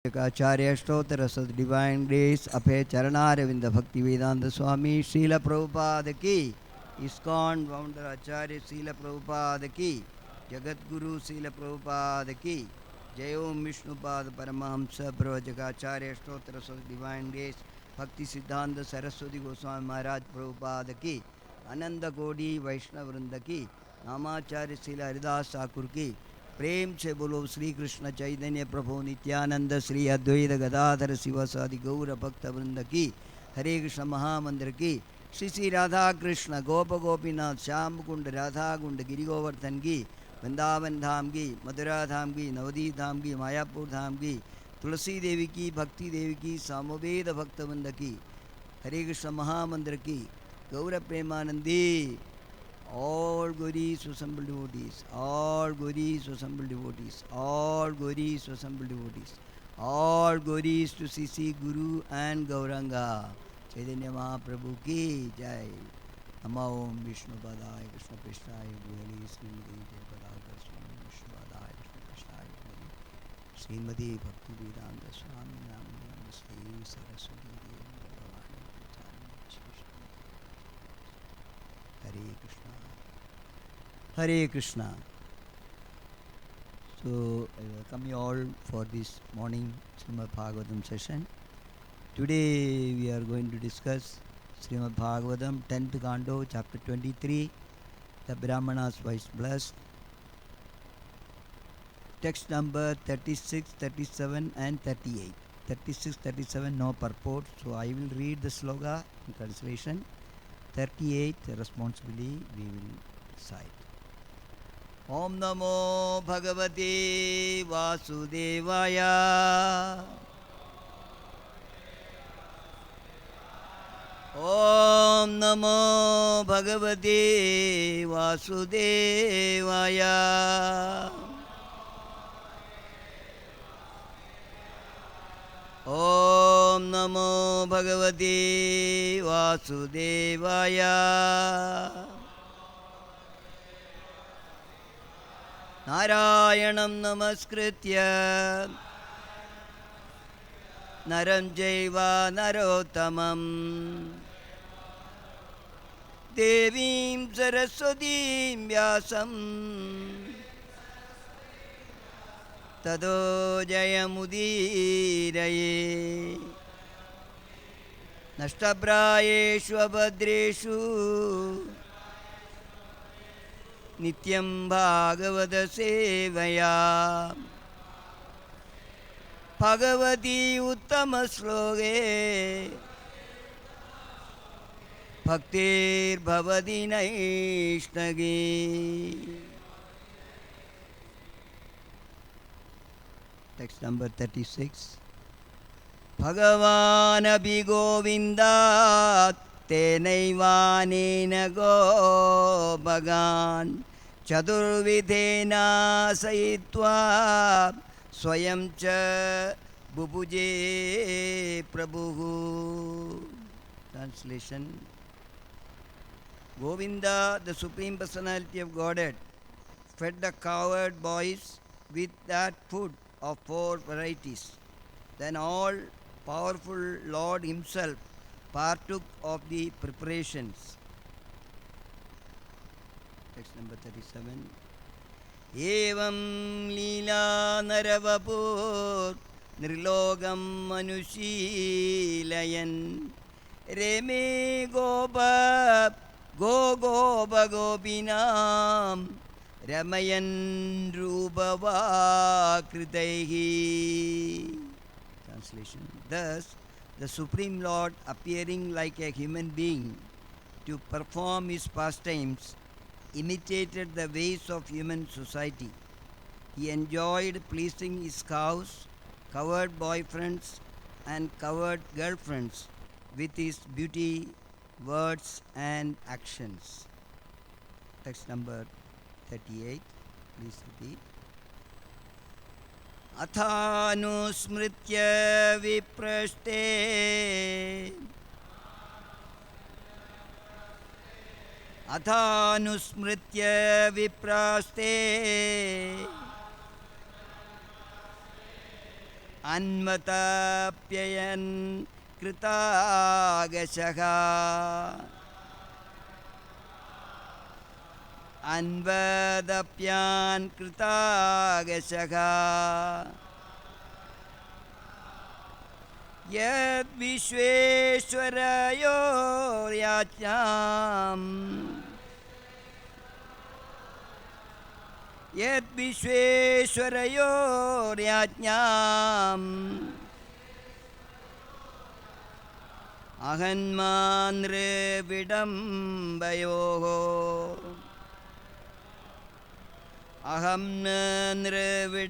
Acharya Stotra Sad Divine Grace Aphe Charanarevinda Bhakti Vedanta Swami Srila Prabhupada Ki ISKCON Founder Acharya Srila Prabhupada Ki Jagat Guru Srila Prabhupada Ki Jai Om Vishnupad Paramahamsa Pravajaka Acharya Stotra Sad Divine Grace Bhakti Siddhanta Saraswati Goswami Maharaj Prabhupada Ki Ananda Kodi Vaishnava Vrinda Ki Namacharya Srila Haridas Thakur Ki प्रेम से बोलो श्री कृष्ण चैतन्य प्रभु नित्यानंद श्री अद्वैत गदाधर शिवसादि गौर भक्त वृंद की हरे कृष्ण महामंत्र की श्री श्री राधा कृष्ण गोप गोपीनाथ श्याम कुंड राधा कुंड गिरि गोवर्धन की वृंदावन धाम की मथुरा धाम की नवदीप धाम की मायापुर धाम की तुलसी देवी की भक्ति देवी की सामवेद भक्त वृंद की हरे कृष्ण महामंत्र की गौर Premanandi all Gauris assembled devotees, all Gauris assembled devotees, all Gauris assembled devotees, all Gauris to CC Guru and Gauranga. Chaitanya Mahaprabhu ki jai. Nama Om Vishnu Padaya Krishna Prishthaya Bhuvani Srimati Jai Padaya Swami Vishnu Padaya Krishna Prishthaya Srimati Bhakti Vedanta Swami Namo Sri Saraswati Hare Krishna. Hare Krishna. So, I welcome you all for this morning Srimad Bhagavatam session. Today we are going to discuss Srimad Bhagavatam 10th Canto, chapter 23, the Brahmanas Vice Blessed. Text number 36, 37 and 38. 36, 37 no purport, so I will read the sloka in translation. 38 responsibly we will recite. Om Namo Bhagavate Vasudevaya. Om Namo Bhagavate Vasudevaya. Om Namo Bhagavate Vasudevaya. Narayanam Namaskritya Naram Jaiva Narottamam Devim Saraswatim Vyasam Tado Jayamudiraye Nashtaprayeshu Abhadreshu Nityam Bhagavata Sevaya Bhagavati Uttama Sloge Bhaktir Bhavati Naishnagi. Text number 36. Bhagavan Abhi Govindat Tenaivanena Go Bhagan Chadurvidhena Sayitva Swayam Cha Bubuje Prabhu. Translation. Govinda, the Supreme Personality of Godhead, fed the cowherd boys with that food of 4 varieties. Then all powerful Lord himself partook of the preparations. Text number 37. Evam Leela Naravapur Nirlogam Manushilayan Reme Gopa Gopa Gopinam Ramayan Rubava Kritaihi. Translation. Thus, the Supreme Lord, appearing like a human being to perform his pastimes, imitated the ways of human society. He enjoyed pleasing his cows, covered boyfriends, and covered girlfriends with his beauty, words, and actions. Text number 38. Please repeat. Athanusmritya vipraste Athanusmritya vipraste अन्वतप्ययन् कृतागशः अन्वदप्यान् कृतागशः यद्विश्वेश्वरयोर्याज्ञाम् यद्विश्वेश्वरयोर्याज्ञाम् अहन्मानृविडम्बयोः अहं न नृविडम्बयोः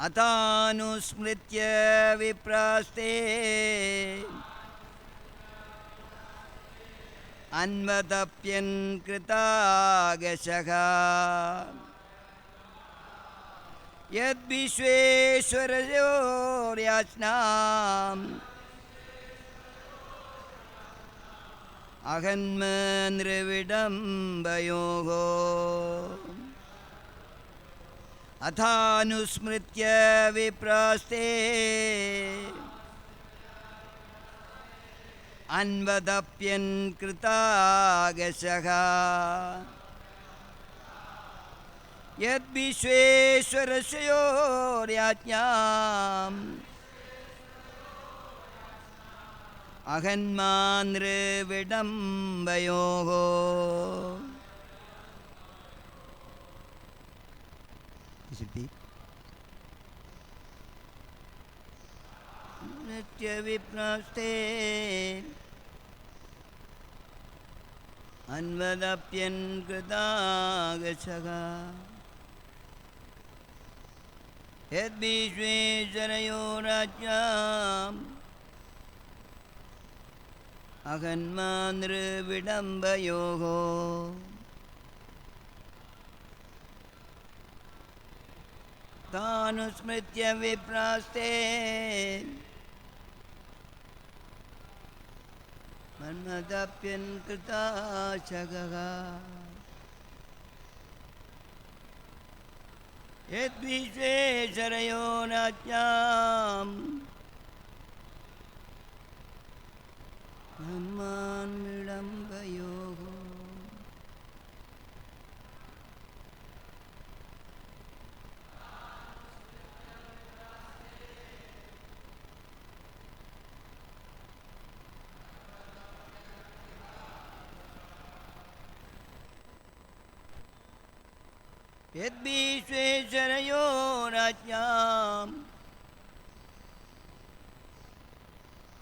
अतानुस्मृत्य विप्रास्ते अन्वतप्यन् कृतागशः यद्विश्वेश्वरयोर्याज्ञाम् अहन्मनृविडम्बयोः अथानुस्मृत्य विप्रास्ते अन्वदप्यन् कृतागशः यद्विश्वेश्वरयोर्याज्ञाम् अहन्मानृविडम्बयोः नित्यविप्रास्ते अन्वदप्यन् कृतागशः यद्विश्वेश्वरयोर्याज्ञाम् अहन्मानृविडम्बयोः तानुस्मृत्य विप्रास्ते अन्वदप्यन् कृतागशः यद्विश्वेश्वरयोर्याज्ञाम् अहन्मानृविडम्बयोः यद्विश्वेश्वरयोर्याज्ञाम्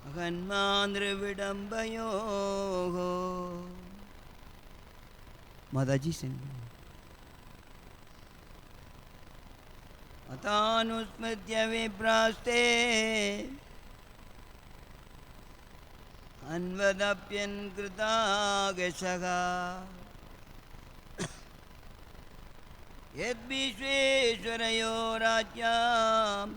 अहन्मानृविडम्बयोः माताजी सिंह अतानुस्मृत्य विप्रास्ते अन्वदप्यन् कृतागशः यद्विश्वेश्वरयोर्याज्ञाम्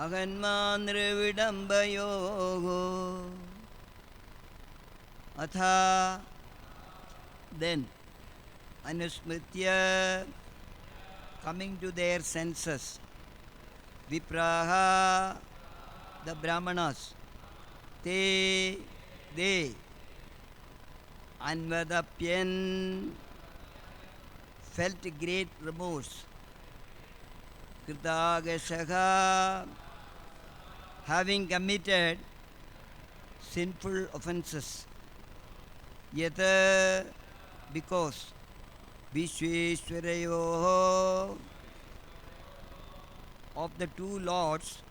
अहन्मानृविडम्बयोः अथा then anusmritya coming to their senses vipraha the brahmanas they anvadapyan felt great remorse kritagashaha having committed sinful offenses yata because Vishweshwarayoho of the two lords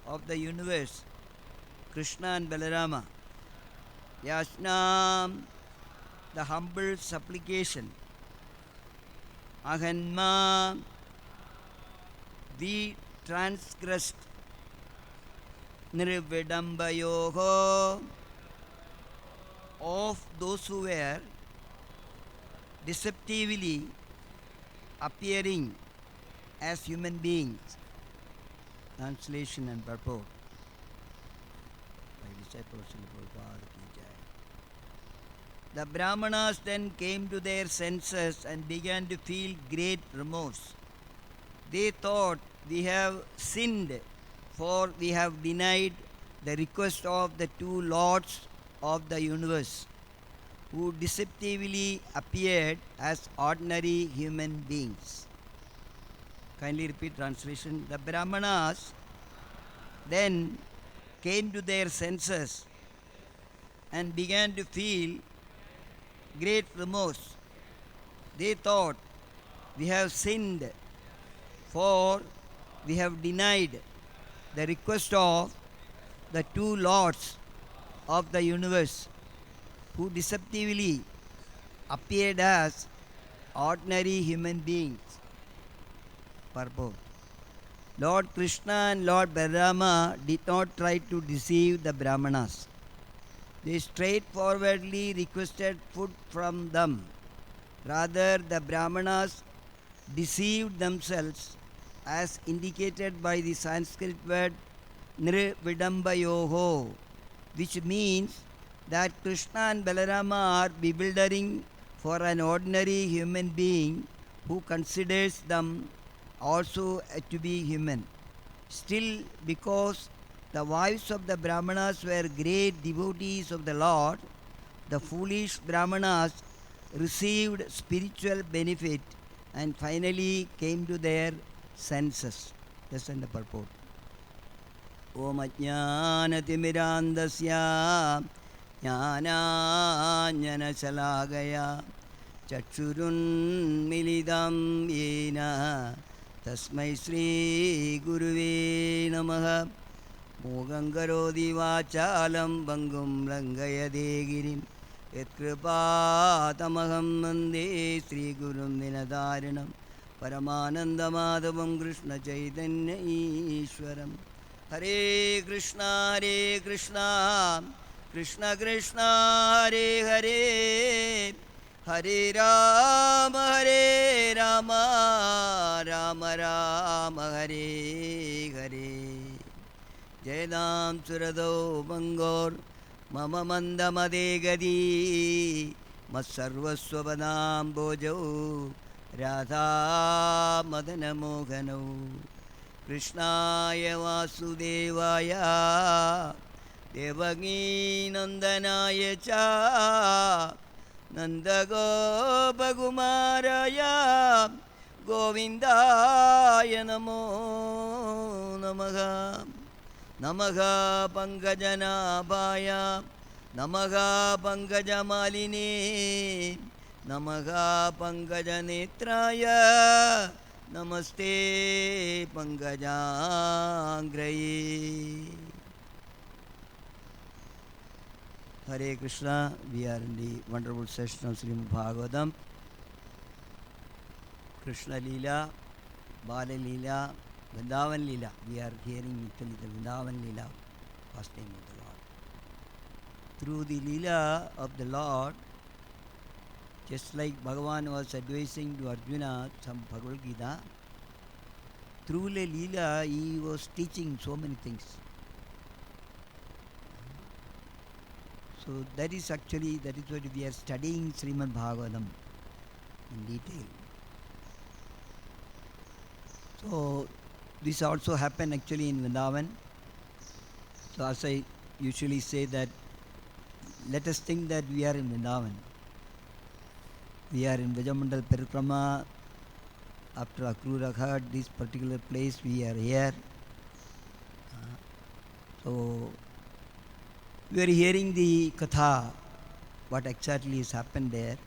of the universe, Krishna and Balarama, Yashnam, the humble supplication, Ahanma, we transgressed, Nirvidambayoho, of those who were deceptively appearing as human beings. Translation and purport by disciples of Bhagavad Gita. The Brahmanas then came to their senses and began to feel great remorse. They thought, we have sinned, for we have denied the request of the two lords of the universe, who deceptively appeared as ordinary human beings. Kindly repeat translation. The Brahmanas then came to their senses and began to feel great remorse. They thought, we have sinned, for we have denied the request of the two lords of the universe, who deceptively appeared as ordinary human beings. Purport. Lord Krishna and Lord Rama did not try to deceive the Brahmanas. They straightforwardly requested food from them. Rather, the Brahmanas deceived themselves, as indicated by the Sanskrit word nirvidambayoho, which means that Krishna and Balarama are bewildering for an ordinary human being who considers them also to be human. Still, because the wives of the Brahmanas were great devotees of the Lord, the foolish Brahmanas received spiritual benefit and finally came to their senses. That's in the purport. Om Ajnanatimidandasya Jnananjana Salagaya Chakshurun Milidam Yena Tasmai Sri Guruve Namaha Mogangarodi Vachalam Bangum Langayade Girim Yatkripatamaham Mande Sri Gurum Dinadarinam Paramananda Madhavam Krishna Chaitanya Ishwaram Hare Krishna Krishna Krishna Hare Hare Hare Rama Rama Rama Hare Hare Jayadam Surado Bangor Mama Mandamade Gadi Masarvaswabadam Bojo Radha Madana Mohano Krishnaya Vasudevaya Devagi Nandanaya Cha Nandagopakumaraya Govindaya Namo Namaha Namaha Pankajanabhaya Namaha Pankajamaline Namaha Pankajanetraya Namaste Pankajangraye. Hare Krishna. We are in the wonderful session of Srimad Bhagavatam. Krishna Leela, Bala Leela, Vrindavan Leela. We are hearing actually the Vrindavan Leela, pastime of the Lord. Through the Leela of the Lord, just like Bhagavan was advising to Arjuna some Bhagavad Gita, through the Leela he was teaching so many things. So that is what we are studying Srimad Bhagavatam in detail. So this also happened actually in Vrindavan. So as I usually say that, let us think that we are in Vrindavan. We are in Vijamandal Parikrama. After Akrura Ghat, this particular place, we are here. So we are hearing the Katha, what exactly has happened there.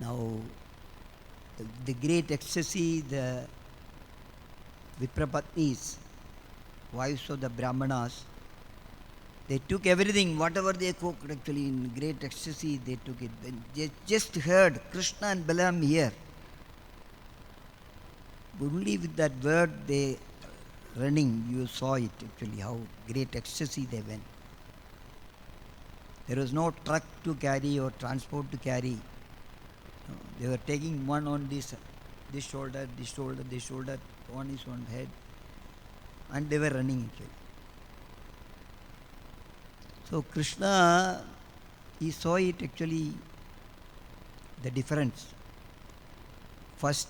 Now, the great ecstasy, the Viprapatnis, wives of the Brahmanas, they took everything, whatever they cooked actually in great ecstasy, they took it. When they just heard Krishna and Balaram here, only with that word they running, you saw it actually, how great ecstasy they went. There was no truck to carry or transport to carry. No, they were taking one on this shoulder, on his one head, and they were running actually. So Krishna he saw it actually, the difference. First,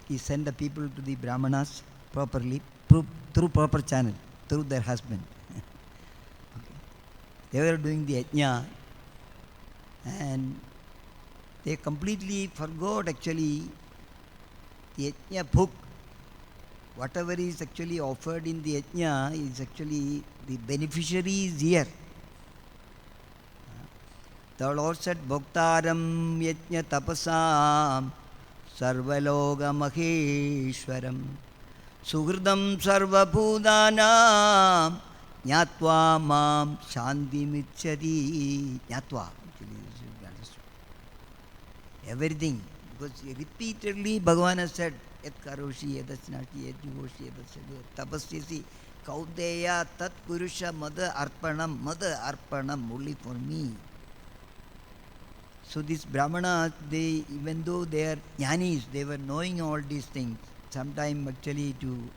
he sent the people to the Brahmanas properly, through proper channel, through their husband. Okay. They were doing the yajna, and they completely forgot actually the yajna book. Whatever is actually offered in the yajna is actually the beneficiary is here. The Lord said, Bhoktaram yajna tapasam sarvaloga maheshwaram suhridam sarvabhudanam jnatva mam shanti micchati. Jnatva, actually, this is understood. Everything, because repeatedly Bhagavan has said, Yat karoshi, yadasnati, yat juhoshi, yadasyadu, tapasyasi, kaudeya, tat kurusha, mada arpanam, only for me. So these Brahmanas, they, even though they are jnanis, they were knowing all these things. Sometimes actually to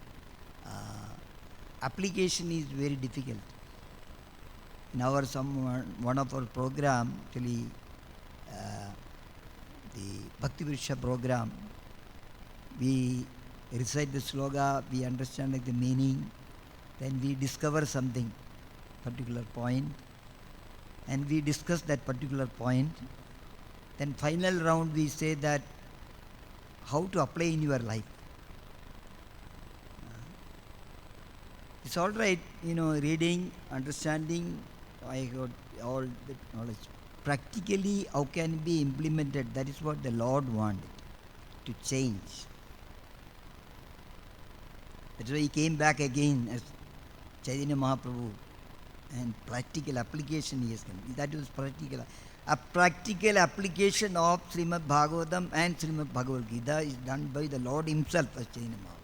application is very difficult. In our one of our program, actually the Bhakti Virsha program, we recite the sloga, we understand like the meaning, then we discover something, particular point, and we discuss that particular point. Then final round we say that how to apply in your life. It's all right, reading, understanding, I got all the knowledge. Practically, how can it be implemented? That is what the Lord wanted, to change. That's why he came back again as Chaitanya Mahaprabhu, and practical application he has come. That was practical. A practical application of Srimad Bhagavatam and Srimad Bhagavad Gita is done by the Lord himself as Chaitanya Mahaprabhu.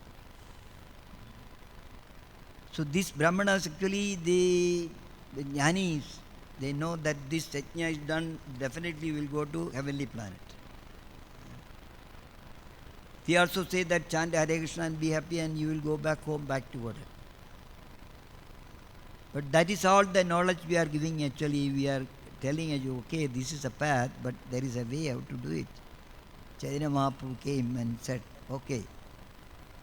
So these Brahmanas actually, the jnanis, they know that this yajna is done, definitely will go to heavenly planet. We also say that chant Hare Krishna and be happy and you will go back home, back to water. But that is all the knowledge we are giving actually. We are telling you, okay, this is a path, but there is a way how to do it. Chaitanya Mahaprabhu came and said, okay,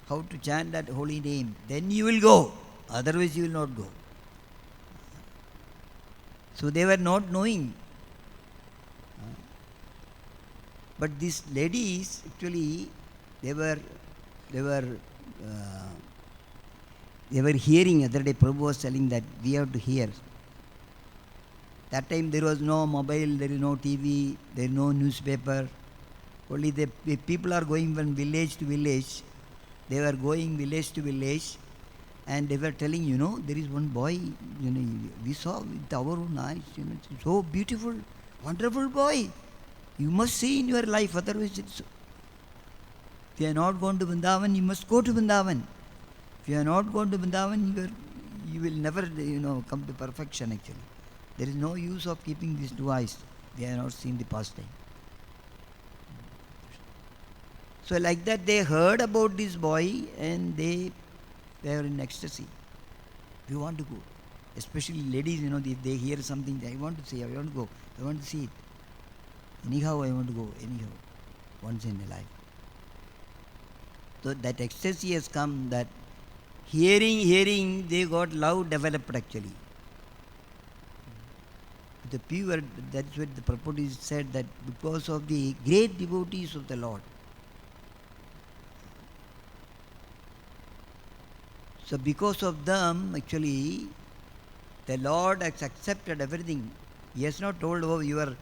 how to chant that holy name, then you will go, otherwise you will not go. So they were not knowing. But these ladies, actually, they were hearing. Other day Prabhu was telling that we have to hear. That time there was no mobile, there is no TV, there is no newspaper. Only the people are going from village to village. They were going village to village, and they were telling, there is one boy, we saw with our own eyes, so beautiful, wonderful boy. You must see in your life, otherwise it's. If you are not going to Vrindavan, you must go to Vrindavan. If you are not going to Vrindavan, you will never, come to perfection actually. There is no use of keeping these two eyes. They are not seeing the pastime. So like that they heard about this boy and they were in ecstasy. We want to go. Especially ladies, if they hear something, I want to see, I want to go, I want to see it. Anyhow, I want to go, anyhow, once in a life. So that ecstasy has come, that hearing, they got love developed actually. The pure, that's what the purport said, that because of the great devotees of the Lord. So because of them, actually, the Lord has accepted everything. He has not told, oh, your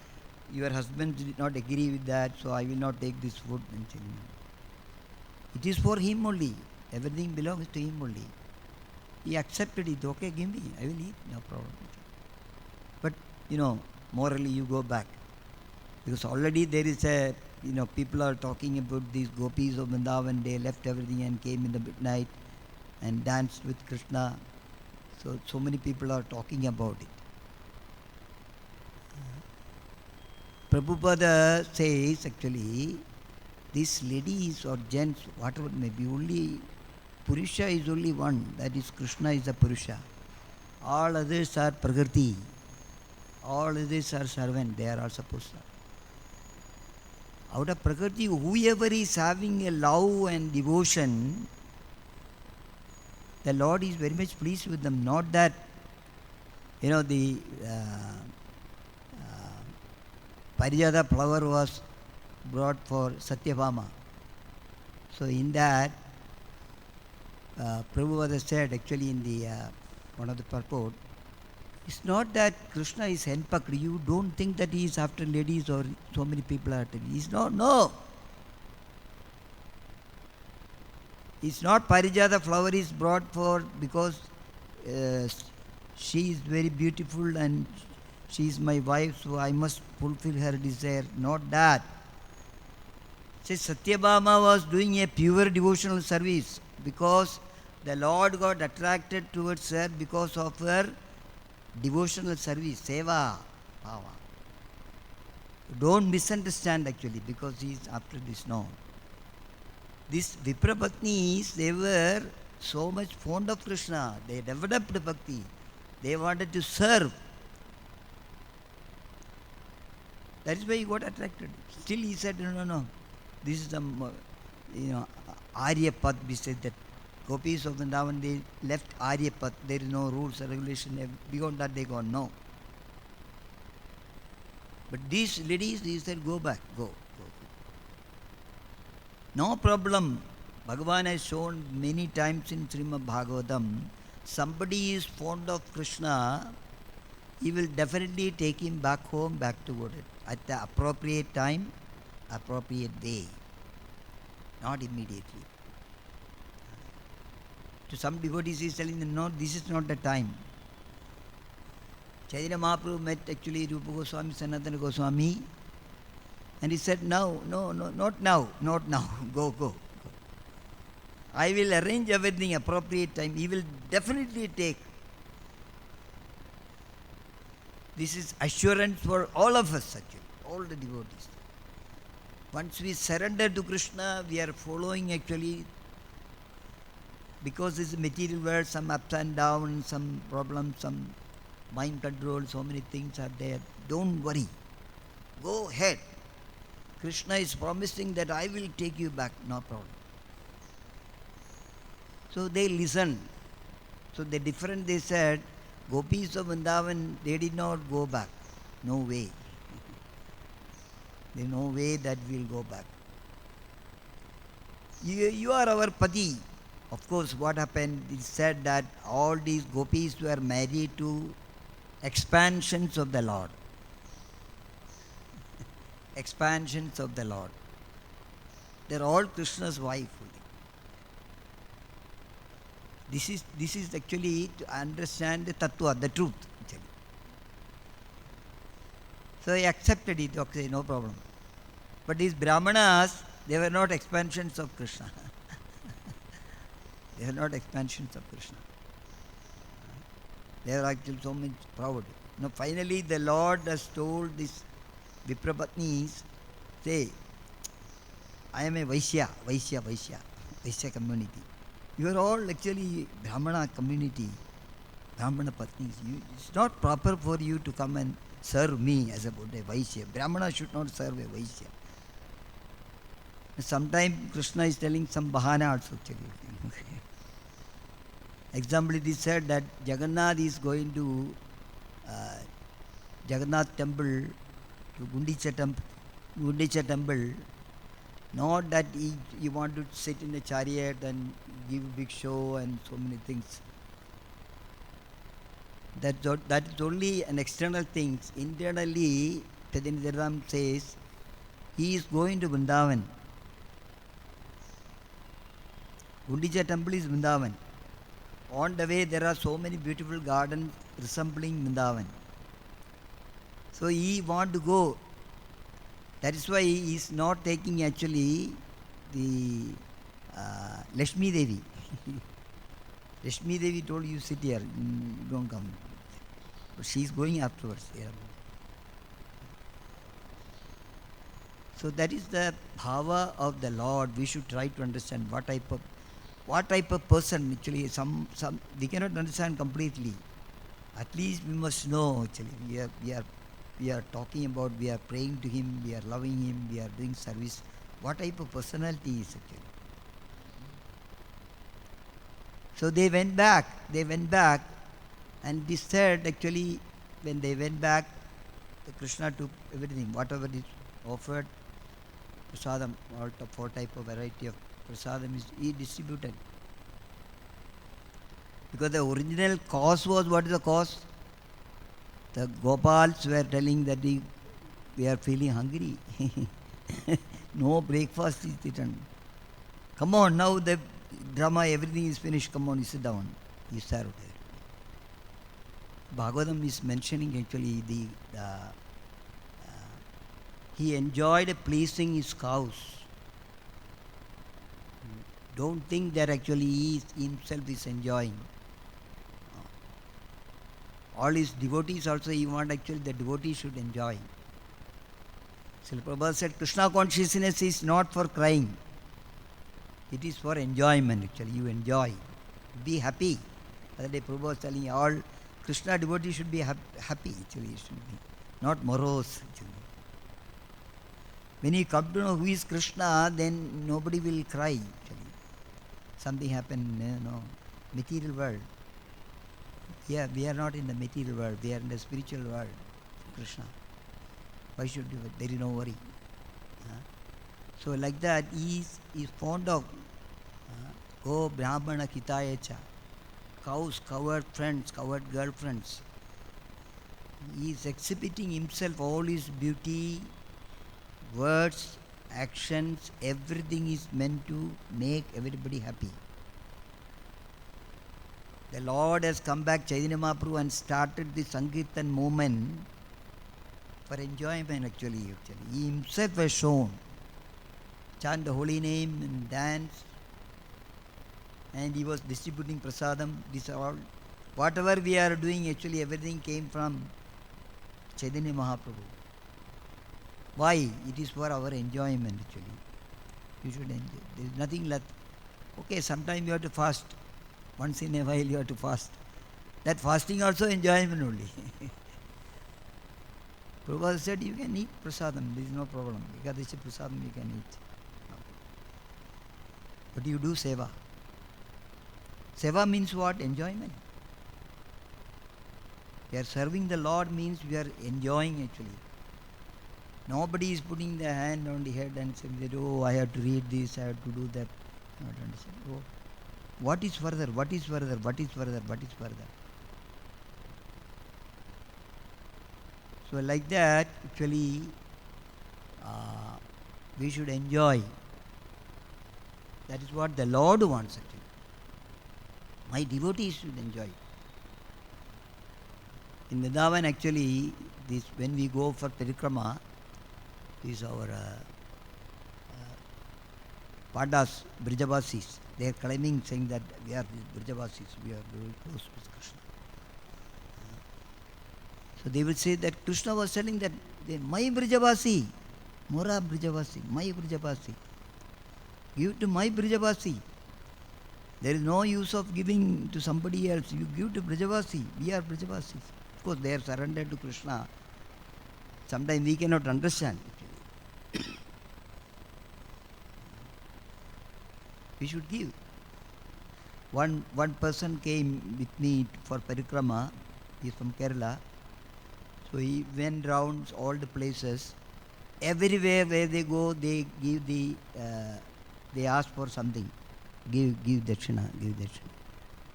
husband did not agree with that, so I will not take this food. It is for him only. Everything belongs to him only. He accepted it. Okay, give me. I will eat. No problem. But, morally you go back. Because already there is a, people are talking about these gopis of Vrindavan. They left everything and came in the midnight and danced with Krishna. So many people are talking about it. Prabhupada says actually, these ladies or gents, whatever it may be, only Purusha is only one, that is Krishna is the Purusha. All others are Prakriti. All these are servant, they are also pusa. Out of Prakriti, whoever is having a love and devotion, the Lord is very much pleased with them. Not that, the Parijata flower was brought for Satyabhama. So in that, Prabhupada said actually in the one of the purport, it's not that Krishna is henpecked. You don't think that he is after ladies or so many people are after. He's not, no. It's not Parijata flower is brought for because she is very beautiful and she is my wife, so I must fulfill her desire. Not that. Says Satyabhama was doing a pure devotional service because the Lord got attracted towards her because of her devotional service, seva, bhava. Don't misunderstand actually because he is after this. No. These Viprapatnis, they were so much fond of Krishna. They developed bhakti. They wanted to serve. That is why he got attracted. Still he said, no. This is the, Arya Path. We said that Gopis of Vrindavan, they left Arya Path. There is no rules or regulation. Beyond that they gone. No. But these ladies, he said, go back. Go. No problem. Bhagavan has shown many times in Srimad Bhagavatam, somebody is fond of Krishna, he will definitely take him back home, back to God at the appropriate time, appropriate way, not immediately. To some devotees he is telling them, no, this is not the time. Chaitanya Mahaprabhu met actually Rupa Goswami, Sanatana Goswami, and he said, no, not now, go. I will arrange everything appropriate time. He will definitely take. This is assurance for all of us actually, all the devotees. Once we surrender to Krishna, we are following actually, because this material world, some ups and downs, some problems, some mind control, so many things are there. Don't worry. Go ahead. Krishna is promising that I will take you back, no problem. So they listened. So the different, they said, Gopis of Vrindavan, they did not go back. No way. There is no way that we will go back. You are our Pati. Of course, what happened, it said that all these Gopis were married to expansions of the Lord. Expansions of the Lord. They are all Krishna's wife. This is actually to understand the tattva, the truth. Actually. So he accepted it, okay, no problem. But these Brahmanas, they were not expansions of Krishna. They were not expansions of Krishna. They are actually so much proud. Now finally the Lord has told these Viprapatnis, say, I am a Vaishya community. You are all actually Brahmana community, Brahmana Patnis. It's not proper for you to come and serve me as a Vaishya. Brahmana should not serve a Vaishya. Sometimes Krishna is telling some bahana also actually. Example, it is said that Jagannath is going to Jagannath temple, to Gundicha temple. Not that he want to sit in a chariot and give a big show and so many things. That is only an external thing. Internally, Chaitanya says, he is going to Vrindavan. Gundicha temple is Vrindavan. On the way, there are so many beautiful gardens resembling Vrindavan. So he want to go. That is why he is not taking actually the Lakshmi Devi. Lakshmi Devi told you sit here, you don't come. But she is going afterwards. So that is the bhava of the Lord. We should try to understand what type of person actually. Some we cannot understand completely. At least we must know actually. We are talking about, we are praying to him, we are loving him, we are doing service. What type of personality is actually? So they went back, and this said actually when they went back, the Krishna took everything, whatever is offered, prasadam, all four type of variety of prasadam is he distributed. Because the original cause was, what is the cause? The Gopals were telling that we are feeling hungry. No breakfast is eaten. Come on, now the drama, everything is finished. Come on, you sit down. You serve there. Bhagavatam is mentioning actually he enjoyed pleasing his cows. Don't think that actually he himself is enjoying. All his devotees also, he want actually the devotees should enjoy. Srila Prabhupada said Krishna consciousness is not for crying. It is for enjoyment actually. You enjoy. Be happy. Other day Prabhupada was telling all Krishna devotees should be happy actually. Should be not morose actually. When you come to know who is Krishna, then nobody will cry actually. Something happened, material world. Yeah, we are not in the material world, we are in the spiritual world. Krishna. Why should you? There is no worry. So like that, he is fond of Go Brahmana Kitayacha. Cows, coward friends, coward girlfriends. He is exhibiting himself, all his beauty, words, actions, everything is meant to make everybody happy. The Lord has come back, Chaitanya Mahaprabhu, and started the Sankirtan movement for enjoyment actually. He himself has shown. Chant the holy name and dance. And he was distributing prasadam. This all. Whatever we are doing actually, everything came from Chaitanya Mahaprabhu. Why? It is for our enjoyment actually. You should enjoy. There is nothing left. Okay, sometimes you have to fast. Once in a while you have to fast. That fasting also enjoyment only. Prabhupada said you can eat prasadam, there is no problem. Ekadashi prasadam you can eat. But you do seva. Seva means what? Enjoyment. We are serving the Lord means we are enjoying actually. Nobody is putting their hand on the head and saying that, oh, I have to read this, I have to do that. Not understand. Oh, what is further? What is further? What is further? What is further? So like that, actually, we should enjoy. That is what the Lord wants actually. My devotees should enjoy. In Vrindavan actually, this when we go for parikrama, these our Pandas, Brijavasis, they are claiming, saying that we are Brijavasis, we are very close with Krishna. So they will say that Krishna was telling that my Brijavasi, Mora Brijavasi, my Brijavasi. Give to my Brijavasi. There is no use of giving to somebody else. You give to Brijavasi. We are Brijavasis. Of course, they are surrendered to Krishna. Sometimes we cannot understand. We should give. One person came with me for parikrama. He is from Kerala. So he went round all the places. Everywhere where they go, they give they ask for something. Give dakshina, give dakshina.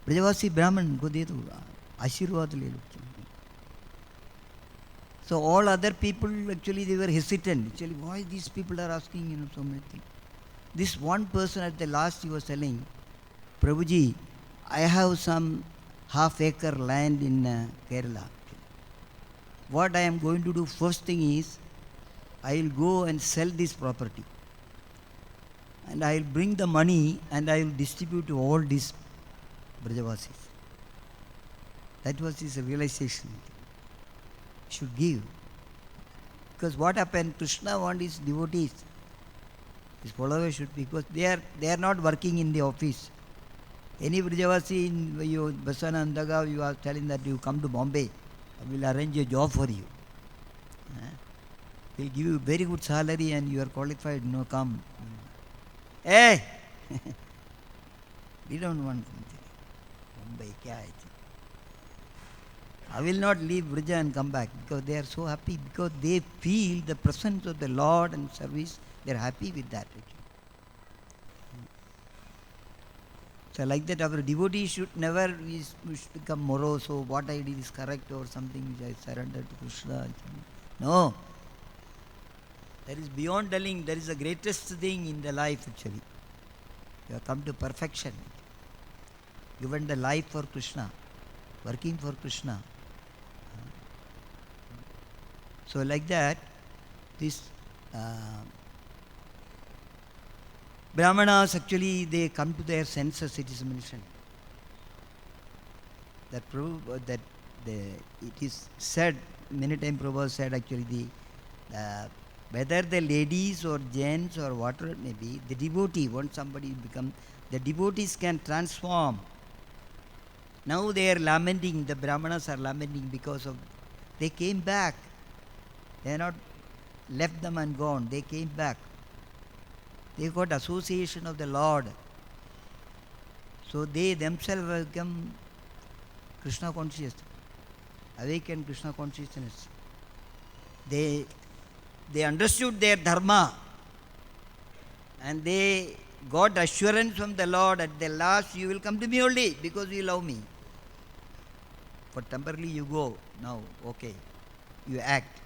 Brajavasi Brahman, go de do. Ashirvad le lo. So all other people actually they were hesitant. Actually, why these people are asking so many things? This one person at the last he was telling, Prabhuji, I have some half-acre land in Kerala. What I am going to do first thing is, I will go and sell this property. And I will bring the money and I will distribute to all these Brajavasis. That was his realization. He should give. Because what happened, Krishna wants his devotees. His followers should be, because they are not working in the office. Any Vrajavasi in you, Basana Andaga, you are telling that you come to Bombay, I will arrange a job for you. We'll give you very good salary and you are qualified, no, come. Hey! We don't want Bombay, kya hai? I will not leave Vrija and come back because they are so happy because they feel the presence of the Lord and service. They are happy with that. So like that our devotee should never become morose, so what I did is correct or something which I surrendered to Krishna. No. That is beyond telling, that is the greatest thing in the life actually. You have come to perfection. Given the life for Krishna, working for Krishna. So like that, this Brahmanas actually they come to their senses, it is mentioned. That it is said, many times Prabhupada said actually whether the ladies or gents or whatever it may be, the devotee, once somebody become, the devotees can transform. Now they are lamenting, the Brahmanas are lamenting because of, they came back. They are not left them and gone, they came back. They got association of the Lord. So they themselves have become Krishna conscious, awakened Krishna consciousness. They understood their dharma and they got assurance from the Lord at the last, you will come to me only because you love me. For temporarily you go, now okay, you act.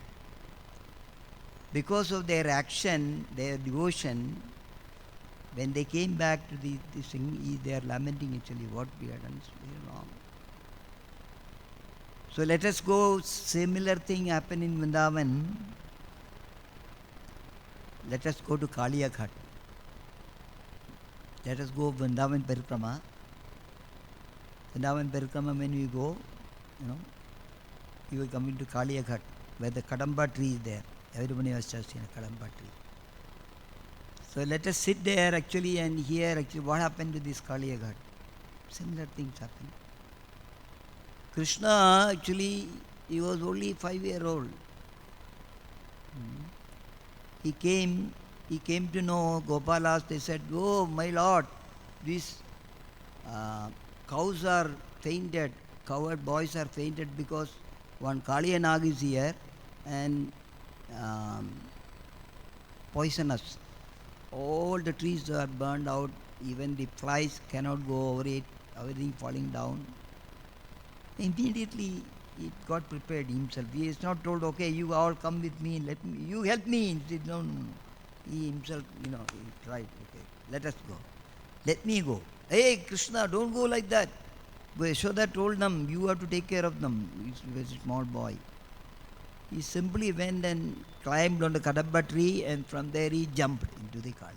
Because of their action, their devotion, when they came back to this thing, they are lamenting actually what we had done is very wrong. So let us go, similar thing happened in Vrindavan. Let us go to Kaliya Ghat. Let us go Vrindavan Parikrama. Vrindavan Parikrama, when we go, you will come into Kaliya Ghat, where the Kadamba tree is there. Everybody has just seen a Kadamba tree. So let us sit there actually and hear actually what happened to this Kaliya Ghat. Similar things happen. Krishna actually, he was only 5-year-old. He came to know Gopalas. They said, oh my Lord, these cows are fainted, cowherd boys are fainted because one Kaliya Nag is here and poisonous. All the trees are burned out, even the flies cannot go over it, everything falling down. Immediately he got prepared himself. He is not told, okay, you all come with me, you help me. He said, no. He himself, he tried, okay, let us go. Let me go. Hey, Krishna, don't go like that. Yashoda told them, you have to take care of them. He was a small boy. He simply went and climbed on the Kadamba tree and from there he jumped into the Kali.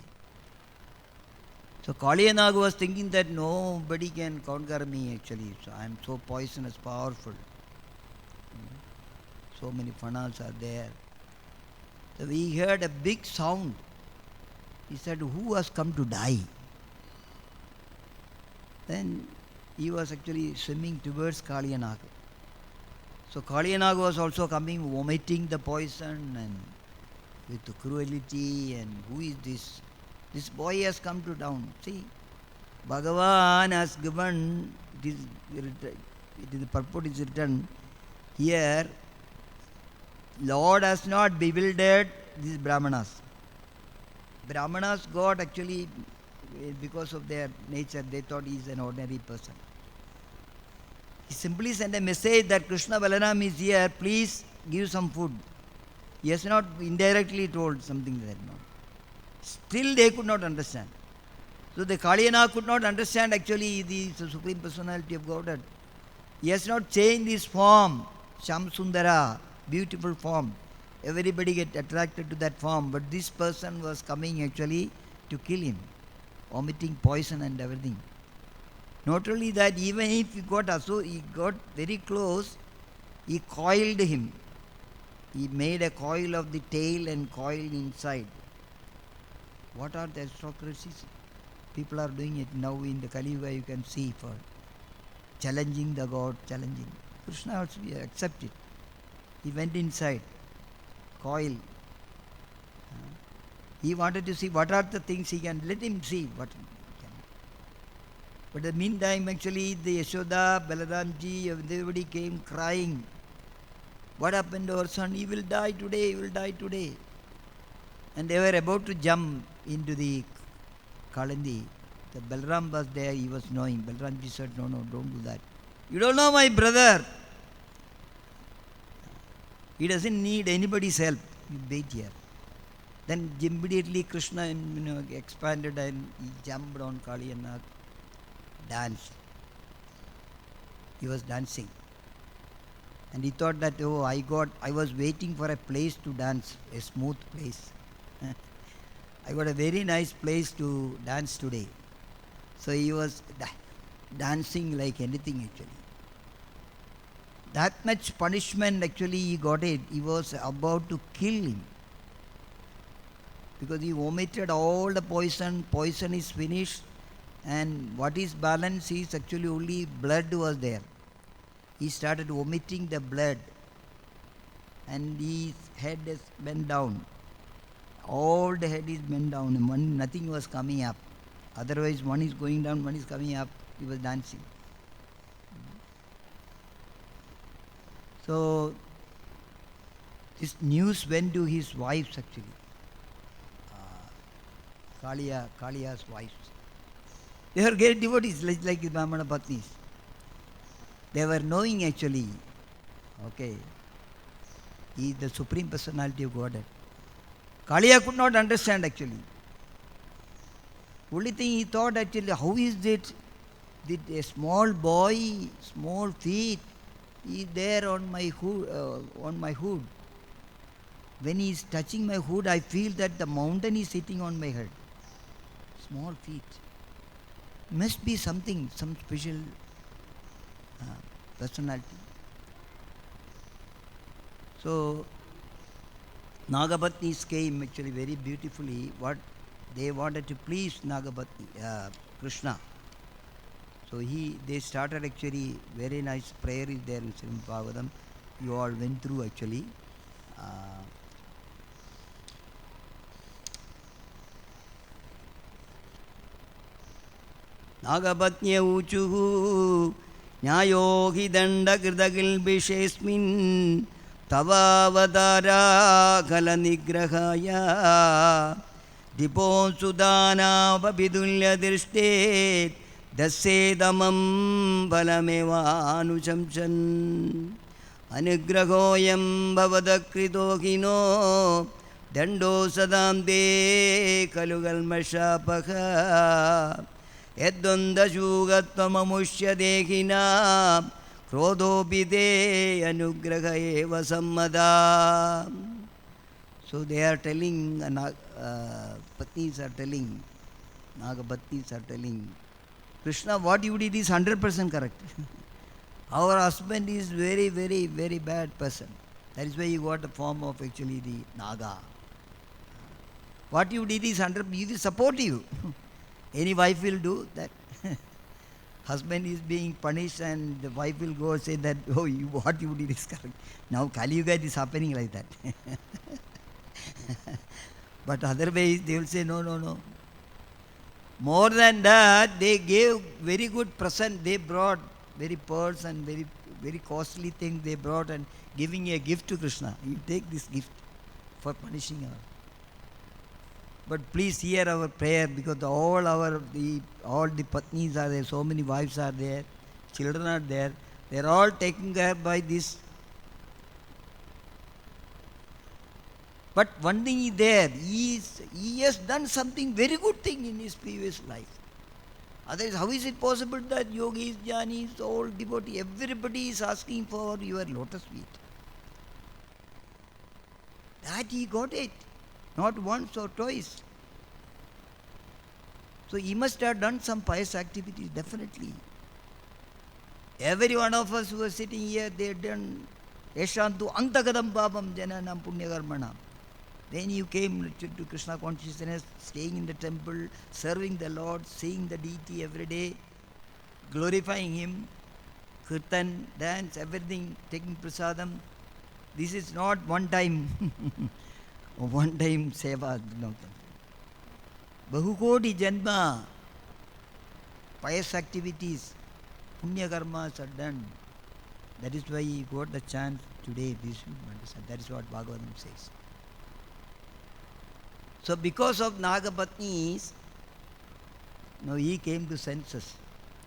So Kaliya Nag was thinking that nobody can conquer me actually. So I am so poisonous, powerful. So many funnels are there. So we heard a big sound. He said, who has come to die? Then he was actually swimming towards Kaliya Nag. So Kaliya Nag was also coming, vomiting the poison and with cruelty, and who is this? This boy has come to down. See, Bhagavan has given, the purport is written here, Lord has not bewildered these Brahmanas. Brahmanas got actually, because of their nature, they thought he is an ordinary person. He simply sent a message that Krishna Balaram is here, please give some food. He has not indirectly told something like that. No. Still they could not understand. So the Kaliya Nag could not understand actually the Supreme Personality of Godhead. He has not changed his form, Sham Sundara, beautiful form. Everybody get attracted to that form, but this person was coming actually to kill him, vomiting poison and everything. Not only that, even if he got very close, he coiled him. He made a coil of the tail and coil inside. What are the aristocracies? People are doing it now in the Kali Yuga, you can see, for challenging the God, challenging. Krishna also accepted. He went inside, coil. He wanted to see what are the things he can, let him see what he can. But in the meantime, actually, the Yashoda, Balaramji, everybody came crying. What happened to our son? He will die today, he will die today. And they were about to jump into the Kalandi. The Balaram was there, he was knowing. Balaramji said, no, don't do that. You don't know my brother. He doesn't need anybody's help. You wait here. Then immediately Krishna expanded and he jumped on Kali and danced. He was dancing. And he thought that, oh, I was waiting for a place to dance, a smooth place. I got a very nice place to dance today. So he was dancing like anything actually. That much punishment actually he got it. He was about to kill him. Because he vomited all the poison. Poison is finished. And what is balanced is actually only blood was there. He started vomiting the blood. And his head is bent down. All the head is bent down. And nothing was coming up. Otherwise one is going down, one is coming up. He was dancing. So this news went to his wives actually. Kaliya's wives. They were great devotees like the Brahmana Patnis. They were knowing actually, okay, he is the Supreme Personality of Godhead. Kaliya could not understand actually. Only thing he thought actually, how is it that a small boy, small feet, is there on my hood. When he is touching my hood, I feel that the mountain is sitting on my head. Small feet. Must be something, some special personality. So, Nagapatnis came actually very beautifully. What they wanted to please Krishna. So they started actually, very nice prayer is there in Srimad Bhagavatam. You all went through actually. Nagapatnya uchuhu nyayohi danda kridagilbishesmin tavavadara kala nigrahaya dipon sudana vabidulya dirshtet dasedamam balamevānuchamchan anugrahoyam bhavadakritohino dando sadam de kalugalmashapaha Eddondashugattvamamushya dehina krodhopide anugraha eva sammada. So they are telling, Patnis are telling, Nagapatnis are telling, Krishna, what you did is 100% correct. Our husband is very, very, very bad person. That is why you got the form of actually the Naga. What you did is 100%, he will support you. Any wife will do that. Husband is being punished and the wife will go and say that, oh, what you did is correct. Now Kali Yuga is happening like that. But otherwise they will say, no. More than that, they gave very good present. They brought very pearls and very, very costly things they brought and giving a gift to Krishna. You take this gift for punishing her. But please hear our prayer, because all the Patnis are there, so many wives are there, children are there. They are all taken care by this. But one thing is there, he has done something very good thing in his previous life. Otherwise, how is it possible that yogis, jnanis, all devotees, everybody is asking for your lotus feet? That he got it. Not once or twice. So he must have done some pious activities, definitely. Every one of us who are sitting here, they have done Yashantu Antagadam Babam Jananam Punyakarmanam. Then you came to Krishna consciousness, staying in the temple, serving the Lord, seeing the deity every day, glorifying Him, kirtan, dance, everything, taking prasadam. This is not one time, one time seva. No. Bahukoti janma, pious activities, punya karmas are done. That is why he got the chance today. We should understand. That is what Bhagavatam says. So because of Nagapatnis, now he came to senses.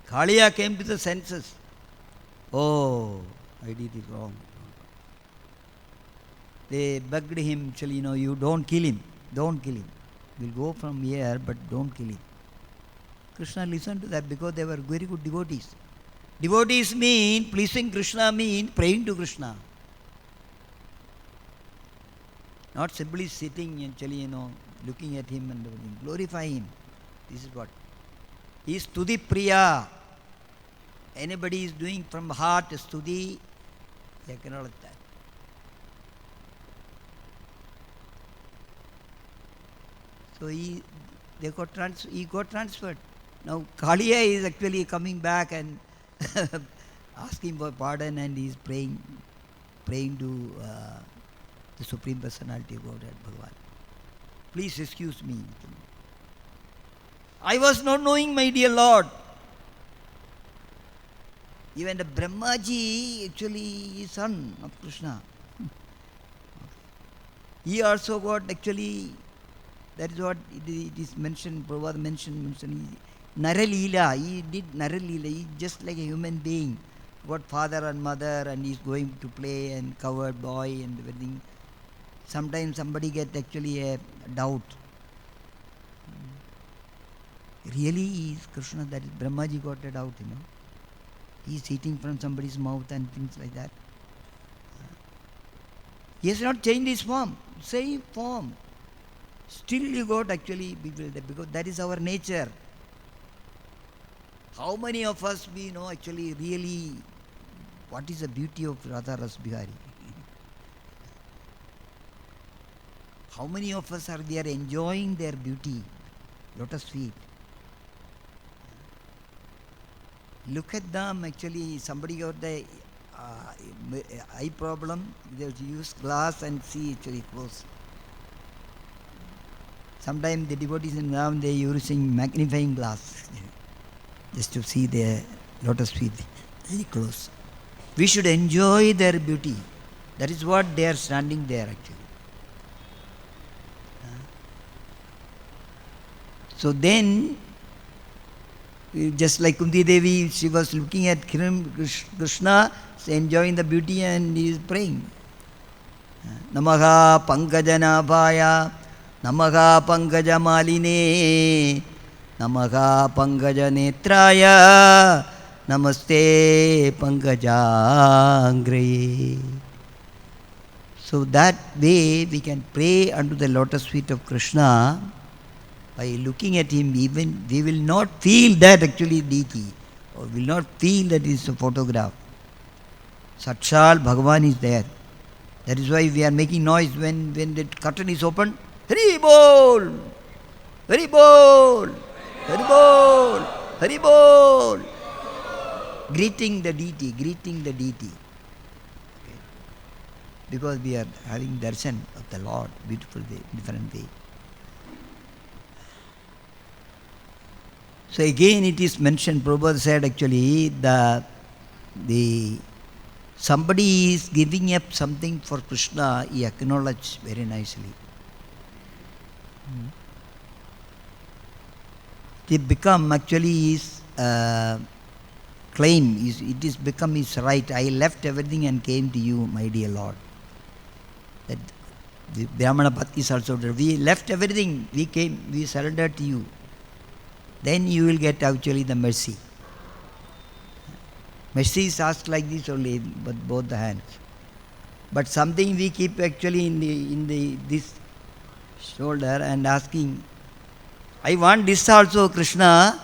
Kaliya came to the senses. Oh, I did it wrong. They begged him, actually, you don't kill him. Don't kill him. We'll go from here, but don't kill him. Krishna listened to that because they were very good devotees. Devotees mean, pleasing Krishna means praying to Krishna. Not simply sitting, actually, looking at him and everything. Glorify him. This is what. He is Stuti Priya. Anybody is doing from heart Stuti, they acknowledge that. So he got transferred. Now Kaliya is actually coming back and asking for pardon, and he is praying to the Supreme Personality of Godhead, Bhagavat. Please excuse me. I was not knowing, my dear Lord. Even the Brahmaji actually is son of Krishna. He also got actually, that is what it is mentioned, Prabhupada mentioned Naralila. He did Naralila. He is just like a human being. Got father and mother, and he is going to play and covered boy and everything. Sometimes somebody get actually a doubt. Really he is Krishna, that is Brahmaji got a doubt, He is eating from somebody's mouth and things like that. He has not changed his form, same form. Still you got actually bewildered, because that is our nature. How many of us we know actually really what is the beauty of Radha Ras Bihari? How many of us are there enjoying their beauty, lotus feet? Look at them, actually somebody got the eye problem, they use glass and see actually close. Sometimes the devotees in Ram, they are using magnifying glass just to see their lotus feet very close. We should enjoy their beauty. That is what they are standing there actually. So then, just like Kunti Devi, she was looking at Krishna, enjoying the beauty, and he is praying. Namaha Pankajanabhaya, Namaha Pankajamaline, Namaha Pankajanetraya, Namaste Pankajangre. So that way we can pray unto the lotus feet of Krishna. By looking at him, even we will not feel that actually deity, or will not feel that it is a photograph. Sakshal Bhagavan is there. That is why we are making noise when the curtain is opened. Hari Bol! Hari Bol! Hari Bol! Hari Bol! Greeting the deity, greeting the deity. Okay. Because we are having darshan of the Lord, beautiful way, different way. So again it is mentioned, Prabhupada said actually the somebody is giving up something for Krishna, he acknowledged very nicely. It become actually his claim, it is become his right. I left everything and came to you, my dear Lord. That the Brahmana Bhaktis also did. We left everything, we came, we surrendered to you. Then you will get actually the mercy. Mercy is asked like this only, but both the hands. But something we keep actually in this shoulder and asking, I want this also, Krishna.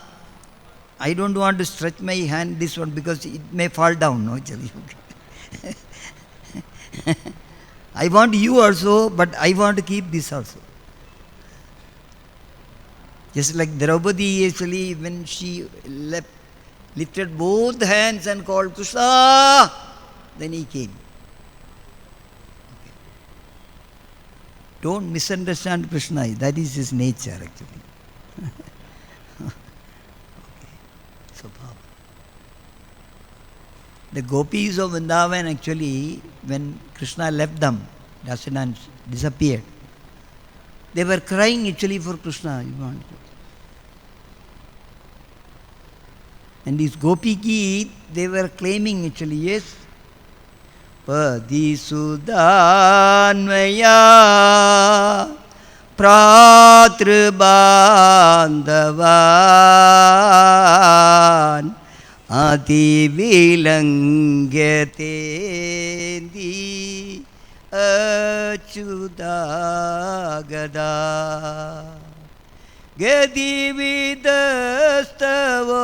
I don't want to stretch my hand this one because it may fall down. No, actually. I want you also, but I want to keep this also. Just like Draupadi actually, when she lifted both hands and called Krishna, then he came. Okay. Don't misunderstand Krishna. That is his nature actually. Okay. So the gopis of Vrindavan actually, when Krishna left them, Darshan and disappeared, they were crying actually for Krishna. And these gopiki, they were claiming actually, yes, Padi Sudanvaya Pratrubandhavan Ati Vilangyate Achudagada Gedi Vidastavo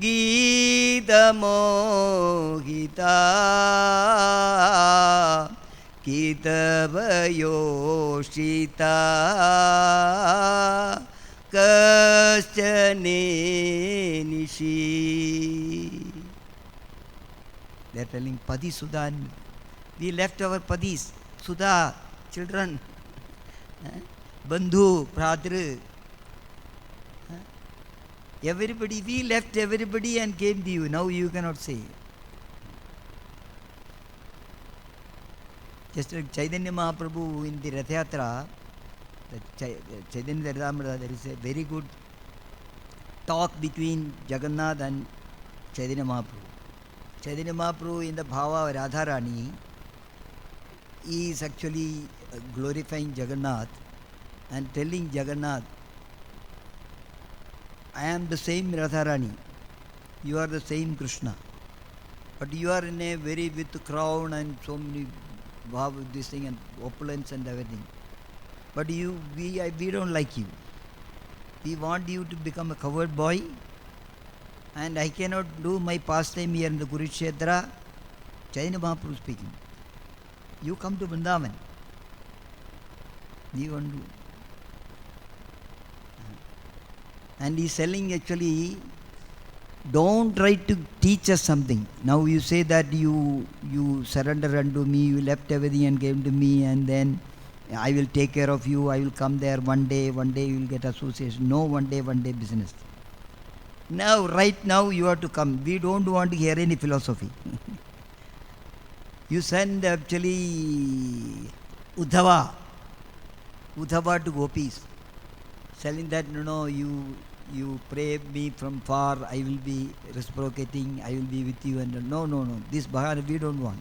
Gita Mohita Kitavayoshita Kaschane Nishi. They are telling Padi Sudan. We left our Padis, Sudha, children, Bandhu, Pradru. Everybody, we left everybody and came to you. Now you cannot say. Just like Chaitanya Mahaprabhu in the Rath Yatra, Chaitanya Charitamrita, there is a very good talk between Jagannath and Chaitanya Mahaprabhu. Chaitanya Mahaprabhu in the Bhava of Radharani is actually glorifying Jagannath and telling Jagannath, I am the same Radharani, you are the same Krishna, but you are in a very with crown and so many bhav, this thing and opulence and everything. But we don't like you. We want you to become a coward boy, and I cannot do my pastime here in the Kurukshetra. Chaitanya Mahaprabhu speaking. You come to Vrindavan. You want to. And he is telling actually, don't try to teach us something. Now you say that you surrender unto me, you left everything and came to me, and then I will take care of you, I will come there one day you will get association. No, one day business. Now, right now you have to come. We don't want to hear any philosophy. You send actually Uddhava to gopis, telling that, you pray me from far, I will be reciprocating, I will be with you, and no, this Bhagavad we don't want.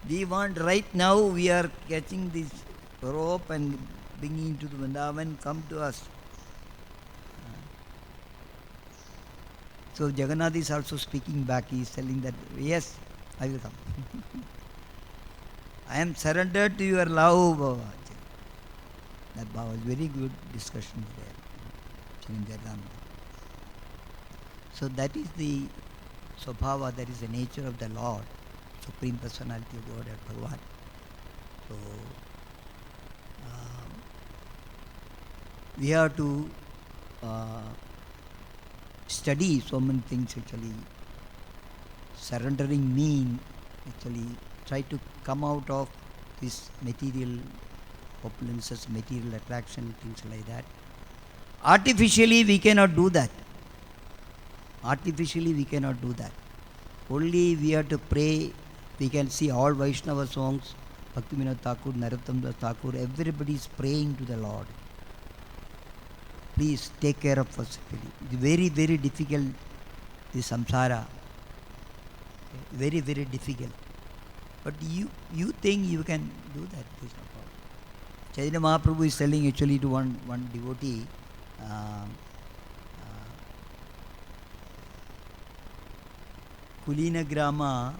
We want right now, we are catching this rope and bringing to the Vrindavan, come to us. So Jagannath is also speaking back, he is telling that, yes, I will come. I am surrendered to your love, Baba. That Baba was very good discussion there. So that is the Swabhava, that is the nature of the Lord, Supreme Personality of God at Bhagavat. So we have to study so many things actually. Surrendering mean actually try to come out of this material opulences, material attraction, things like that. Artificially we cannot do that. Only we have to pray. We can see all Vaishnava songs, Bhaktivinoda Thakur, Narottam Das Thakur, everybody is praying to the Lord. Please take care of us. It's very, very difficult, this samsara. Very, very difficult. But you think you can do that? Chaitanya Mahaprabhu is telling actually to one devotee, Kulina Grama,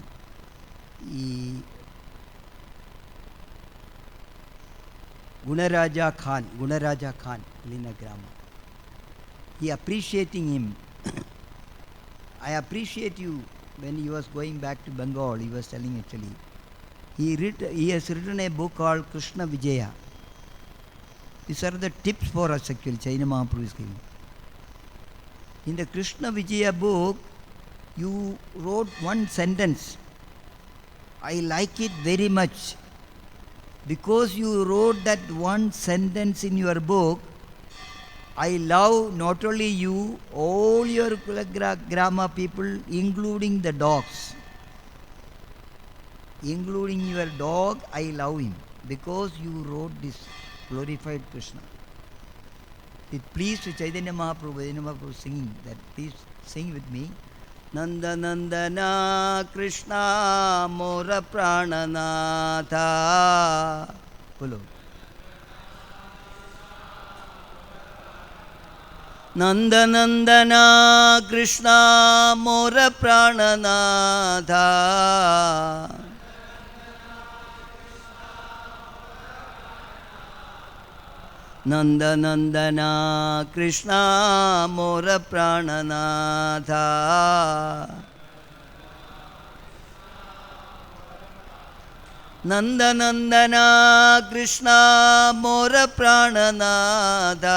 Gunaraja Khan, Kulina Grama. He appreciating him. I appreciate you. When he was going back to Bengal, he was telling actually, He has written a book called Krishna Vijaya. These are the tips for us actually, Chaitanya Mahaprabhu is giving. In the Krishna Vijaya book, you wrote one sentence. I like it very much. Because you wrote that one sentence in your book, I love not only you, all your Grama people, including the dogs. Including your dog, I love him. Because you wrote this glorified Krishna. It pleased Chaitanya Mahaprabhu singing that. Please sing with me. Nanda Nandana Krishna Mora Prananatha. Follow. Nanda Nandana Krishna Mora Prananatha. Nanda Nandana Krishna Mora Prananatha. Nanda Nandana Krishna Mora Prananatha.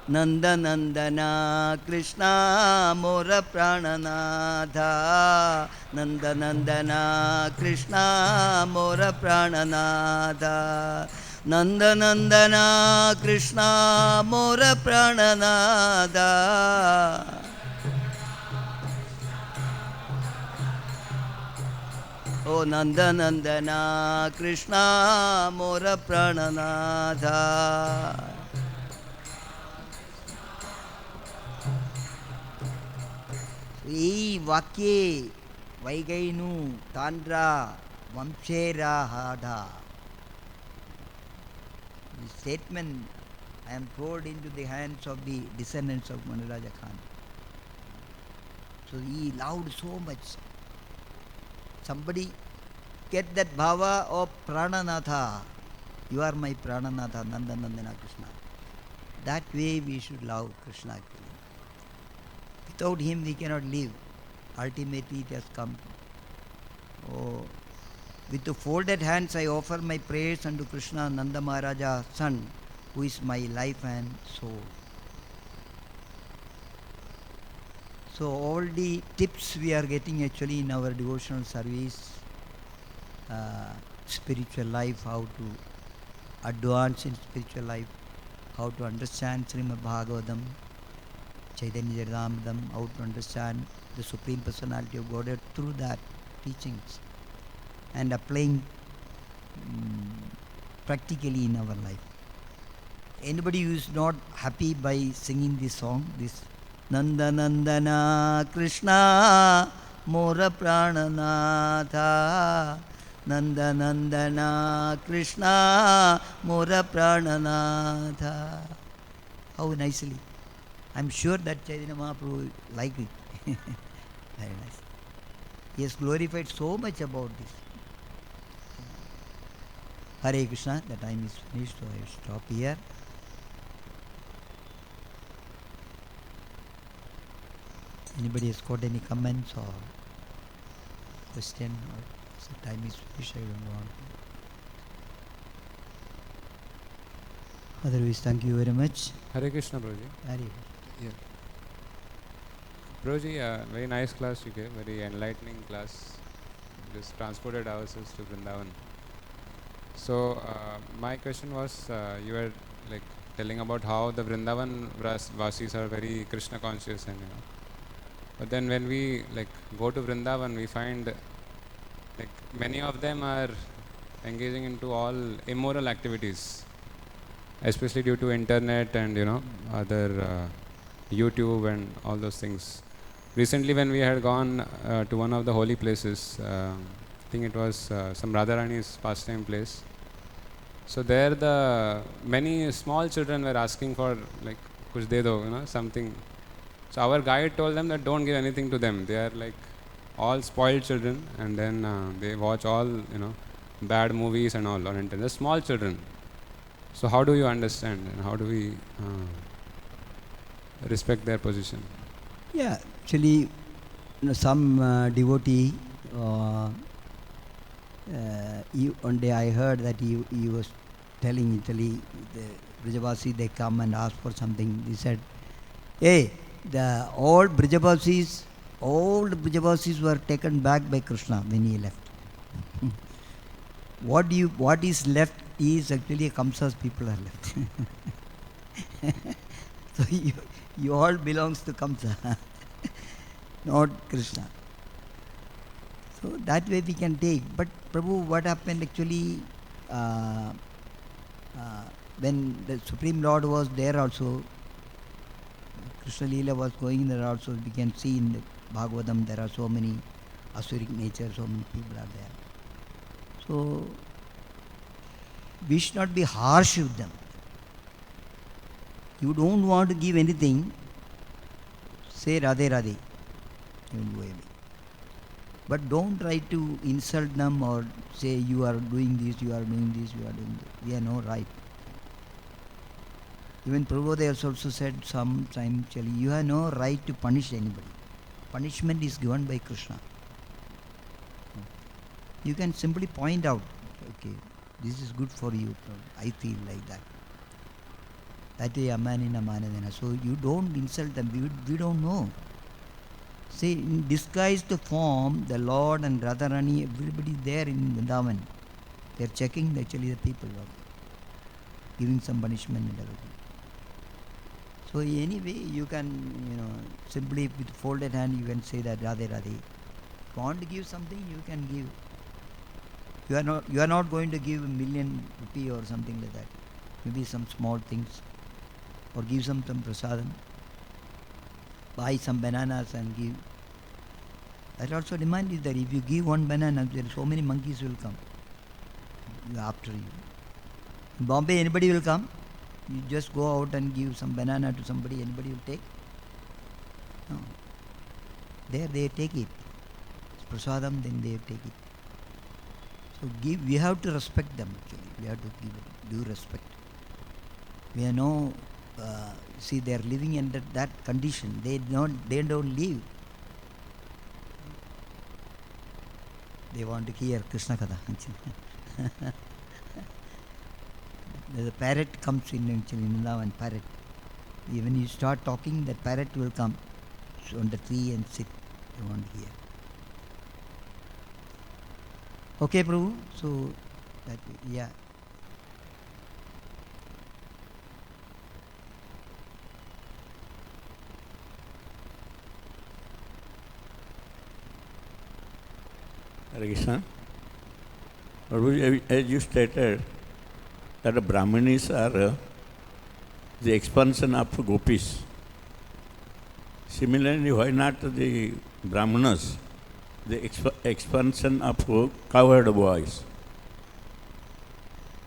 Nanda Nandana Krishna Mora Prananatha. Nanda Nandana Krishna Mora Prananatha. Nanda Nandana Krishna Mora Prananatha. Oh Nanda Nandana Krishna Mora Prananatha. ಈ ವಾಕ್ಯೆ ವೈಗೈನು ತಾಂಡ್ರ ವಂಶೇರ ಹಾಡ. The statement I am poured into the hands of the descendants of Manaraja Khan. So he loved so much. Somebody get that bhava of Prananatha. You are my Prananatha, Nanda Nandana Krishna. That way we should love Krishna actually. Without him we cannot live. Ultimately it has come. Oh, with the folded hands I offer my prayers unto Krishna Nanda Maharaja son, who is my life and soul. So all the tips we are getting actually in our devotional service, spiritual life, how to advance in spiritual life, how to understand Srimad Bhagavatam, Chaitanya Charitamrita, how to understand the Supreme Personality of Godhead through that teachings and applying practically in our life. Anybody who is not happy by singing this song, this Nanda Nandana Krishna Mora Prananatha. Nanda Nandana Krishna Mora Prananatha. How nicely. I am sure that Chaitanya Mahaprabhu liked it. Very nice. He has glorified so much about this. Hare Krishna, the time is finished, so I stop here. Anybody has got any comments or question? Or so time is finished, I don't want. Otherwise, thank you very much. Hare Krishna, Prabhuji. Hare. Yeah. Prabhuji, very nice class you gave, very enlightening class. Just transported ourselves to Vrindavan. So my question was, you were like telling about how the Vrindavan Vasis are very Krishna conscious, and but then when we like go to Vrindavan, we find like many of them are engaging into all immoral activities, especially due to internet and other YouTube and all those things. Recently when we had gone to one of the holy places, I think it was some Radharani's pastime place. So there the many small children were asking for like kuch de do, something. So our guide told them that don't give anything to them. They are like all spoiled children, and then they watch all bad movies and all on internet. They're small children. So how do you understand and how do we respect their position? Yeah, actually, some devotee, one day I heard that he was telling Italy, the Brijavasi, they come and ask for something. He said, hey, the old Brijavasis were taken back by Krishna when he left. What is left is actually Kamsa's people are left. So you all belongs to Kamsa, not Krishna. So that way we can take. But Prabhu, what happened actually, when the Supreme Lord was there also, Krishna Leela was going there also, we can see in the Bhagavatam there are so many asuric nature, so many people are there. So we should not be harsh with them. You don't want to give anything, say Radhe Radhe, you will go away. But don't try to insult them or say you are doing this, you are doing this, you are doing this. We have no right. Even Prabhupada has also said sometime, you have no right to punish anybody. Punishment is given by Krishna. You can simply point out, okay, this is good for you. I feel like that. That way, amanina manadana. So you don't insult them. We don't know. See, in disguised form, the Lord and Radharani, everybody there in Vrindavan, they are checking actually the people, giving some punishment and everything. So anyway, you can, simply with folded hand, you can say that Radhe Radhe. If you want to give something, you can give. You are not going to give ₹1 million or something like that. Maybe some small things, or give some prasadam. Buy some bananas and give. That also remind you that if you give one banana, there are so many monkeys will come after you. In Bombay, anybody will come. You just go out and give some banana to somebody, anybody will take? No. There they take it. It's prasadam, then they take it. So we have to respect them actually. We have to give due respect. We have no, see, they are living under that condition. They don't live. They want to hear Krishna Katha. The parrot comes in actually, Vrindavan parrot. When you start talking, that parrot will come on the tree and sit. They want to hear. Okay, Prabhu. So, that way, yeah. Hare Krishna. Prabhu, as you stated, that the Brahmanis are the expansion of gopis. Similarly, why not the Brahmanas, the expansion of cowherd boys?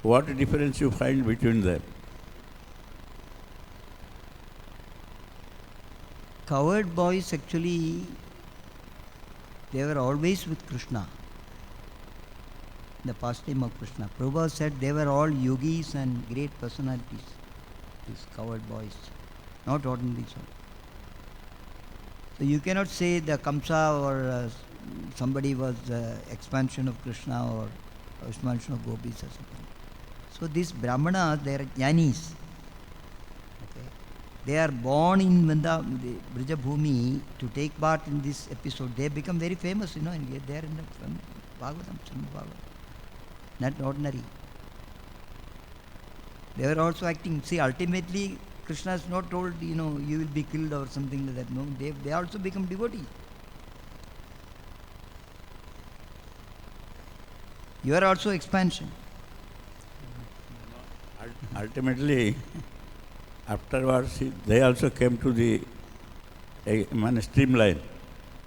What difference you find between them? Cowherd boys actually, they were always with Krishna. The pastime of Krishna. Prabhupada said they were all yogis and great personalities, these cowherd boys, not ordinary souls. So you cannot say the Kamsa or somebody was expansion of Krishna or expansion of gopis or something. So these Brahmanas, they are jnanis. Okay. They are born in Brija Bhumi to take part in this episode. They become very famous, and they are in the Bhagavatam, Srimad Bhagavatam. Not ordinary. They were also acting. See, ultimately, Krishna is not told, you will be killed or something like that. No, they also become devotees. You are also expansion. Ultimately, afterwards, they also came to the streamline.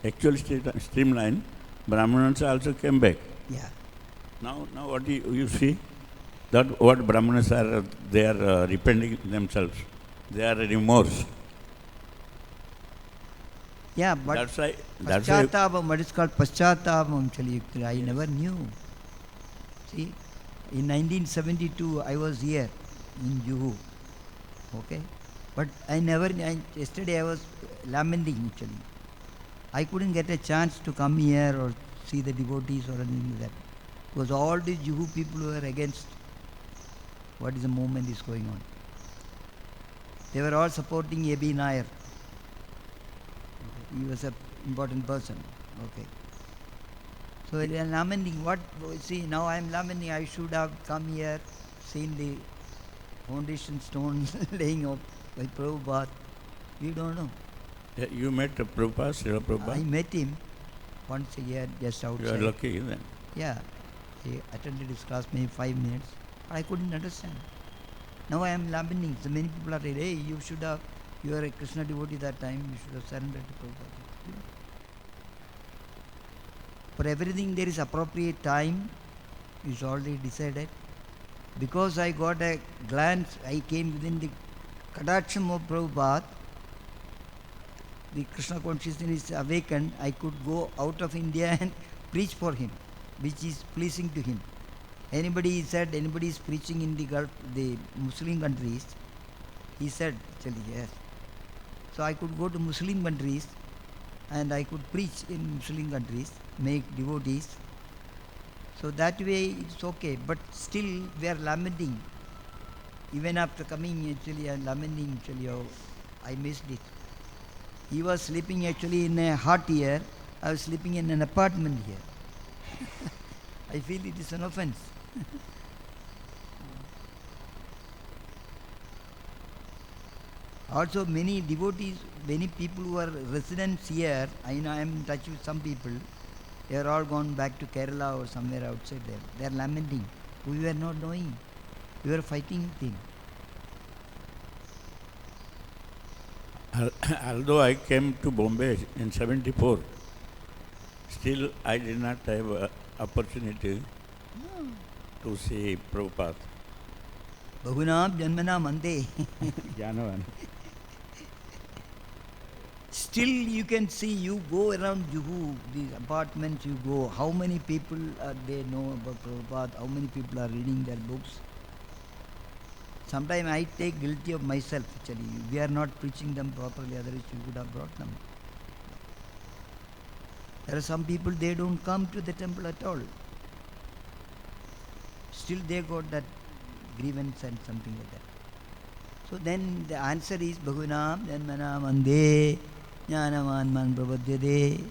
Actual streamline, Brahmanas also came back. Yeah. Now what you see, that what Brahmanas are, they are repenting themselves. They are remorse. Yeah, but that's why Paschatapam, what is called Paschatapam, actually, I never knew. See, in 1972, I was here in Juhu. Okay? But yesterday I was lamenting actually. I couldn't get a chance to come here or see the devotees or anything like that. Because all the Juhu people were against what is the movement is going on. They were all supporting A.B. Nair. He was an important person. Okay. So they are lamenting. See, now I am lamenting. I should have come here, seen the foundation stone laying up by Prabhupada. We don't know. You met Prabhupada, Srila Prabhupada? I met him once a year just outside. You are lucky then. Yeah. He attended his class maybe 5 minutes. I couldn't understand. Now I am lamenting. So many people are saying, hey, you are a Krishna devotee that time, you should have surrendered to Prabhupada. For everything there is appropriate time, is already decided. Because I got a glance, I came within the Kadacham of Prabhupada, the Krishna consciousness is awakened, I could go out of India and preach for him, which is pleasing to him. Anybody is preaching in the Gulf, the Muslim countries, he said, actually, yes. So I could go to Muslim countries and I could preach in Muslim countries, make devotees. So that way it's okay, but still we are lamenting. Even after coming, actually, I am lamenting, actually, oh, I missed it. He was sleeping actually in a hut here, I was sleeping in an apartment here. I feel it is an offense. Also many devotees, many people who are residents here, I know I am in touch with some people, they are all gone back to Kerala or somewhere outside there. They are lamenting. We were not knowing. We were fighting with him. Although I came to Bombay in 74, still I did not have opportunity to see Prabhupada. Bahunam Janmanam Ande. Janavan. Still you can see, you go around Juhu, these apartments you go, how many people they know about Prabhupada, how many people are reading their books. Sometimes I take guilty of myself actually. We are not preaching them properly, otherwise we would have brought them. There are some people, they don't come to the temple at all. Still they got that grievance and something like that. So then the answer is Bhagavunam Janmanam Ande Jnanaman Man Prabhadyade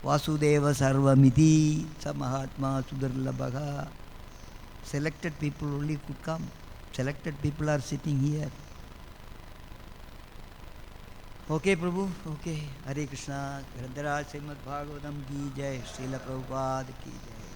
Vasudeva Sarvamiti Samahatma Sudarlabhaga. Selected people only could come. Selected people are sitting here. Okay, Prabhu. Okay. Hare Krishna. Srimad Bhagavatam ki jai. Srila Prabhupada ki jai.